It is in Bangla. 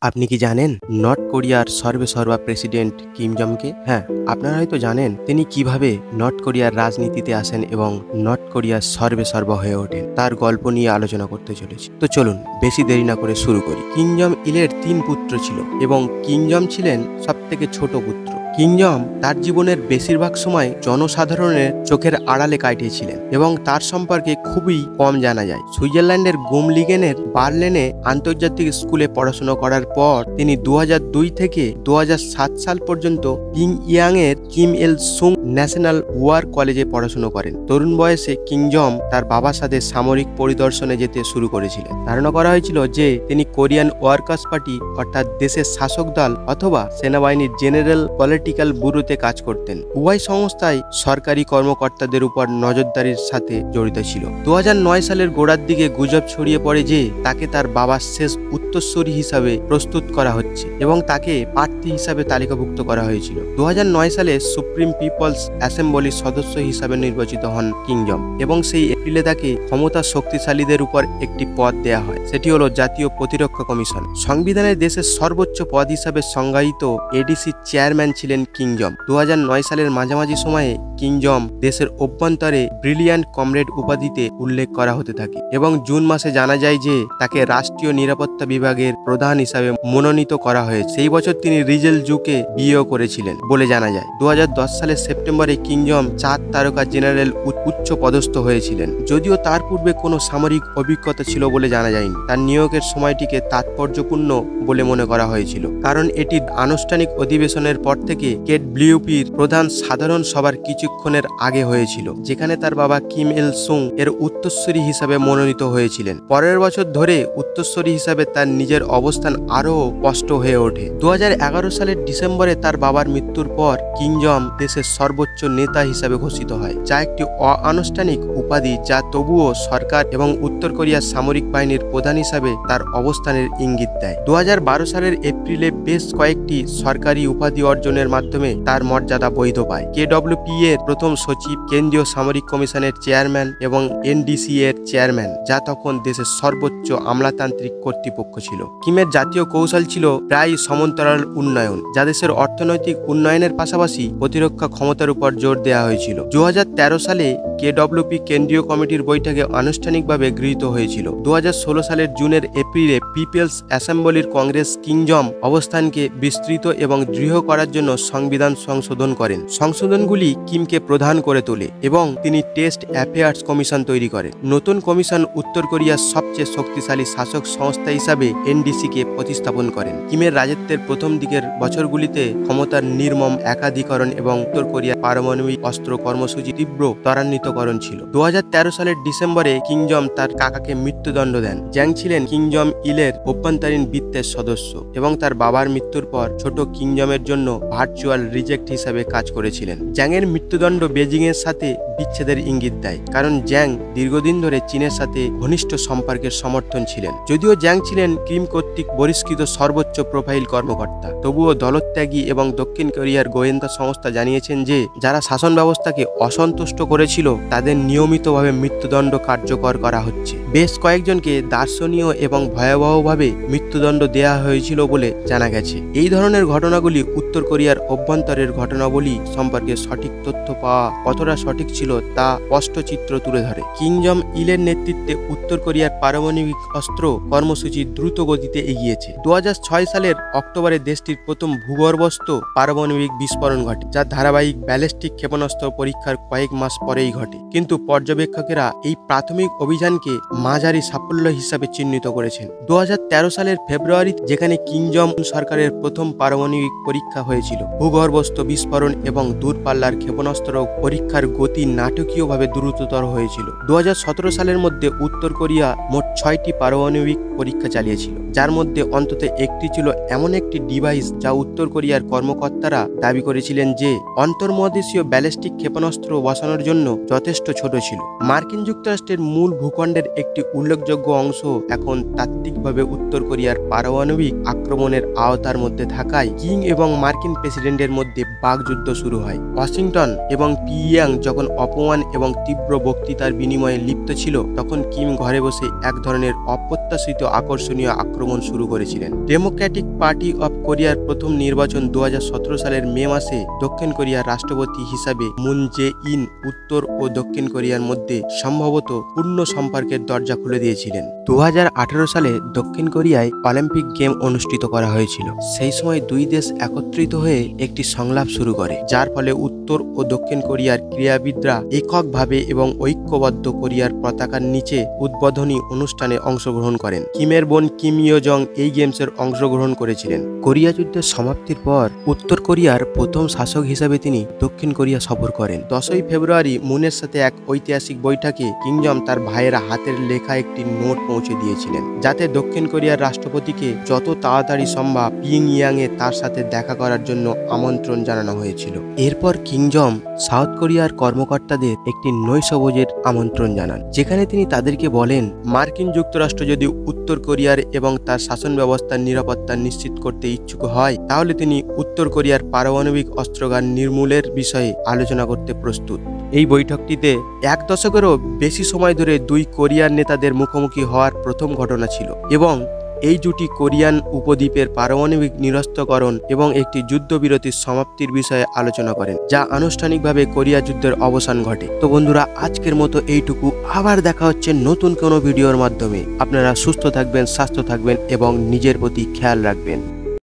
আপনি কি জানেন নর্থ কোরিয়ার সর্বেসর্বা প্রেসিডেন্ট কিম জংকে? হ্যাঁ, আপনারা হয়তো জানেন তিনি কিভাবে নর্থ কোরিয়ার রাজনীতিতে আসেন এবং নর্থ কোরিয়ার সর্বেসর্বা হয়ে ওঠেন। তার গল্প নিয়ে আলোচনা করতে চলেছি। তো চলুন বেশি দেরি না করে শুরু করি। কিম জং ইলের 3 পুত্র ছিল এবং কিম জং ছিলেন সবথেকে ছোট পুত্র। কিম জং তার জীবনের বেশিরভাগ সময় জনসাধারণের চোখের আড়ালে কাটিয়েছিলেন এবং তার সম্পর্কে খুবই কম জানা যায়। সুইজারল্যান্ডের গোমলিগেনের বার্লিনে আন্তর্জাতিক স্কুলে পড়াশোনা করার পর তিনি 2002 থেকে 2007 সাল পর্যন্ত পিংইয়াং এর কিম ইল সুং ন্যাশনাল ওয়ার কলেজে পড়াশোনা করেন। তরুণ বয়সে কিম জং তার বাবার সাথে সামরিক পরিদর্শনে যেতে শুরু করেছিলেন। ধারণা করা হয়েছিল যে তিনি কোরিয়ান ওয়ার্কার্স পার্টি অর্থাৎ দেশের শাসক দল অথবা সেনাবাহিনীর জেনারেল পলিটিক্যাল ব্যুরোতে কাজ করতেন। উভয় সংস্থাই সরকারি কর্মকর্তাদের উপর নজরদারির সাথে জড়িত ছিল। 2009 সালের গোড়ার দিকে গুজব ছড়িয়ে পড়ে যে তাকে তার বাবার শেষ উত্তরসূরি হিসাবে প্রস্তুত করা হচ্ছে এবং তাকে প্রার্থী হিসাবে তালিকাভুক্ত করা হয়েছিল। 2009 সালে সুপ্রিম পিপলস অ্যাসেম্বলির সদস্য হিসাবে নির্বাচিত হন কিম জং এবং সেই এপ্রিলে তাকে ক্ষমতা শক্তিশালীদের উপর একটি পদ দেয়া হয়। সেটি হলো জাতীয় প্রতিরক্ষা কমিশন। সংবিধানের দেশের সর্বোচ্চ পদ হিসাবে সংজ্ঞায়িত এডিসি চেয়ারম্যান ছিলেন কিম জং। 2009 সালের মাঝামাঝি সময়ে কিম জং দেশের অভ্যন্তরে ব্রিলিয়ান্ট কমরেড উপাধিতে উল্লেখ করা হতে থাকে এবং জুন মাসে জানা যায় যে তাকে রাষ্ট্রীয় নিরাপত্তা বিভাগের প্রধান হিসাবে মনোনীত করা হয়েছে। সেই বছর তিনি রিজেল জুকে বিয়েও করেছিলেন বলে জানা যায়। 2010 সালের সেপ্টেম্বরে কিম জং 4 তারকা জেনারেল উচ্চ পদস্থ হয়েছিলেন, যদিও তার পূর্বে কোনো সামরিক অভিজ্ঞতা ছিল বলে জানা যায়নি। তার নিয়োগের সময়টিকে তাৎপর্যপূর্ণ বলে মনে করা হয়েছিল কারণ এটি আনুষ্ঠানিক অধিবেশনের পর থেকে কেডব্লিউপির প্রধান সাধারণ সভার কিছুক্ষণের আগে হয়েছিল, যেখানে তার বাবা কিম ইল সুং এর উত্তরসূরি হিসাবে মনোনীত হয়েছিলেন। পরের বছর ধরে উত্তরসূরি হিসাবে তার নিজের অবস্থান আরও স্পষ্ট হয়ে ওঠে। 2011 সালের ডিসেম্বরে তার বাবার মৃত্যুর পর কিম জং দেশের সর্বোচ্চ নেতা হিসাবে ঘোষিত হয়, যা একটি অনানুষ্ঠানিক উপাধি যা তবুও সরকার এবং উত্তর কোরিয়ার সামরিক বাহিনীর প্রধান হিসাবে তার অবস্থানের ইঙ্গিত দেয়। 2012 সালের এপ্রিলে বেশ কয়েকটি সরকারি উপাধি অর্জনের মাধ্যমে তার মর্যাদা বৈধ পায়। কেডব্লিউপি এর প্রথম সচিব, কেন্দ্রীয় সামরিক কমিশনের চেয়ারম্যান এবং এনডিসি এর চেয়ারম্যান, যা তখন দেশের সর্বোচ্চ আমলাতান্ত্রিক কর্তৃপক্ষ ছিল। কিমের জাতীয় কৌশল ছিল প্রায় সমান্তরাল উন্নয়ন, যা দেশের অর্থনৈতিক উন্নয়নের পাশাপাশি প্রতিরক্ষা ক্ষমতার উপর জোর দেওয়া হয়েছিল। 2013 সালে কেডব্লিউপি কেন্দ্রীয় কমিটির বৈঠকে আনুষ্ঠানিকভাবে গৃহীত হয়েছিল। 2016 সালের জুনের এপ্রিলে পিপলস অ্যাসেম্বলির কংগ্রেস কিম জং অবস্থানকে বিস্তৃত এবং দৃঢ় করার জন্য সংবিধান সংশোধন করেন। সংশোধনগুলি কিমকে প্রধান করে তোলে এবং তিনি টেস্ট অ্যাফেয়ার্স কমিশন তৈরি করেন। নতুন কমিশন উত্তর কোরিয়ার সবচেয়ে শক্তিশালী শাসক সংস্থা হিসাবে এনডিসিকে প্রতিস্থাপন করেন। কিমের রাজত্বের প্রথম দিকের বছরগুলিতে ক্ষমতার নির্মম একাধিকরণ এবং উত্তর কোরিয়ার পারমাণবিক অস্ত্র কর্মসূচি তীব্র ত্বরান্বিতকরণ ছিল। 2013 সালের ডিসেম্বরে কিম জং তার কাকাকে মৃত্যুদণ্ড দেন। জ্যাং ছিলেন কিম জং ইলের অভ্যন্তরীণ বৃত্তের সদস্য এবং তার বাবার মৃত্যুর পর ছোট কিম জং এর জন্য ভার্চুয়াল রিজেক্ট হিসাবে কাজ করেছিলেন। জ্যাং এর মৃত্যুদণ্ড বেজিং এর সাথে বিচ্ছেদের ইঙ্গিত দেয়, কারণ জ্যাং দীর্ঘদিন ধরে চীনের সাথে ঘনিষ্ঠ সম্পর্কের সমর্থন ছিলেন। যদিও জ্যাং ছিলেন কিম কর্তৃক বহিষ্কৃত সর্বোচ্চ প্রোফাইল কর্মকর্তা, তবুও দলত্যাগী এবং দক্ষিণ কোরিয়ার গোয়েন্দা সংস্থা জানিয়েছেন যে যারা শাসন ব্যবস্থাকে অসন্তুষ্ট করেছিল তাদের নিয়মিতভাবে মৃত্যুদণ্ড কার্যকর করা হচ্ছে। বেশ কয়েকজনকে দার্শনীয় এবং ভয়াবহভাবে মৃত্যুদণ্ড দেওয়া হয়েছিল বলে জানা গেছে। এই ধরনের ঘটনাগুলি উত্তর কোরিয়ার অভ্যন্তরের ঘটনাবলী সম্পর্কে সঠিক তথ্য পাওয়া কতটা সঠিক ছিল তা স্পষ্ট চিত্র তুলে ধরে। কিম জং ইলের নেতৃত্বে উত্তর কোরিয়ার পারমাণবিক অস্ত্র কর্মসূচি দ্রুত গতিতে এগিয়েছে। 2006 সালের অক্টোবরে দেশটির প্রথম ভূগর্ভস্থ পারমাণবিক বিস্ফোরণ ঘটে, যা ধারাবাহিক ব্যালিস্টিক ক্ষেপণাস্ত্র পরীক্ষার কয়েক মাস পরেই ঘটে। কিন্তু পর্যবেক্ষকেরা এই প্রাথমিক অভিযানকে মাঝারি সাফল্য হিসাবে চিহ্নিত করেছেন। 2013 সালের ফেব্রুয়ারি, যেখানে কিম জং সরকারের প্রথম পারমাণবিক পরীক্ষা হয়েছিল, ভূগর্ভস্থ বিস্ফোরণ এবং দূরপাল্লার ক্ষেপণাস্ত্র পরীক্ষার গতি নাটকীয়ভাবে দ্রুততর হয়েছিল। 2017 সালের মধ্যে উত্তর কোরিয়া মোট 6টি পারমাণবিক পরীক্ষা চালিয়েছিল, যার মধ্যে অন্তত একটি ছিল এমন একটি ডিভাইস যা উত্তর কোরিয়ার কর্মকর্তারা দাবি করেছিলেন যে অন্তর্মহাদেশীয় ব্যালিস্টিক ক্ষেপণাস্ত্র বসানোর জন্য যথেষ্ট ছোট ছিল। মার্কিন যুক্তরাষ্ট্রের মূল ভূখণ্ডের একটি উল্লেখযোগ্য অংশ এখন তাত্ত্বিকভাবে উত্তর কোরিয়ার পারমাণবিক আক্রমণের আওতার মধ্যে থাকায় কিম এবং মার্কিন প্রেসিডেন্টের মধ্যে বাকযুদ্ধ শুরু হয়। ওয়াশিংটন এবং পিয়ংইয়াং যখন অপমান এবং তীব্র বক্তৃতার বিনিময়ে লিপ্ত ছিল, তখন কিম ঘরে বসে এক ধরনের অপ্রত্যাশিত আকর্ষণীয় আক্রমণ শুরু করেছিলেন। ডেমোক্র্যাটিক পার্টি অফ কোরিয়ার প্রথম নির্বাচন 2017 সালের মে মাসে দক্ষিণ কোরিয়ার রাষ্ট্রপতি হিসাবে মুন জে ইন উত্তর ও দক্ষিণ কোরিয়ার মধ্যে সম্ভবত পূর্ণ সম্পর্কের দরজা খুলে দিয়েছিলেন। 2018 সালে দক্ষিণ কোরিয়ায় অলিম্পিক গেম অনুষ্ঠিত করা হয়েছিল। সেই সময় দুই দেশ একত্রিত হয়ে একটি সংলাপ শুরু করে, যার ফলে উত্তর ও দক্ষিণ কোরিয়ার ক্রীড়াবিদরা এককভাবে এবং ঐক্যবদ্ধ কোরিয়ার পতাকার নিচে উদ্বোধনী অনুষ্ঠানে অংশগ্রহণ করেন। কিমের বোন কিম ইয় জং এই গেমসের অংশগ্রহণ করেছিলেন। কোরিয়া যুদ্ধের সমাপ্তির পর উত্তর কোরিয়ার প্রথম শাসক হিসাবে তিনি দক্ষিণ কোরিয়া সফর করেন। 10ই ফেব্রুয়ারি মুনের সাথে এক ঐতিহাসিক বৈঠকে কিম জং তার ভাইয়ের হাতের লেখা একটি নোট পৌঁছে দিয়েছিলেন, যাতে দক্ষিণ কোরিয়ার রাষ্ট্রপতিকে যত তাড়াতাড়ি সম্ভব পিয়ংইয়াংয়ে তার সাথে দেখা করার জন্য আমন্ত্রণ জানানো হয়েছিল। এরপর কিম জং সাউথ কোরিয়ার কর্মকর্তাদের একটি নৈশভোজের আমন্ত্রণ জানান, যেখানে তিনি তাদেরকে বলেন মার্কিন যুক্তরাষ্ট্র যদি উত্তর কোরিয়ার এবং তার শাসন ব্যবস্থার নিরাপত্তা নিশ্চিত করতে ইচ্ছুক হয়, তাহলে তিনি উত্তর কোরিয়ার পারমাণবিক অস্ত্রগার নির্মূলের বিষয়ে আলোচনা করতে প্রস্তুত। এই বৈঠকটিতে এক দশকেরও বেশি সময় ধরে দুই কোরিয়ার নেতাদের মুখোমুখি হওয়ার প্রথম ঘটনা ছিল এবং এই জুটি কোরিয়ান উপদ্বীপের পারমাণবিক নিরস্ত্রকরণ এবং একটি যুদ্ধবিরতির সমাপ্তির বিষয়ে আলোচনা করেন, যা আনুষ্ঠানিকভাবে কোরিয়া যুদ্ধের অবসান ঘটে। তো বন্ধুরা, আজকের মতো এইটুকু। আবার দেখা হচ্ছে নতুন কোনো ভিডিওর মাধ্যমে। আপনারা সুস্থ থাকবেন, স্বাস্থ্য থাকবেন এবং নিজের প্রতি খেয়াল রাখবেন।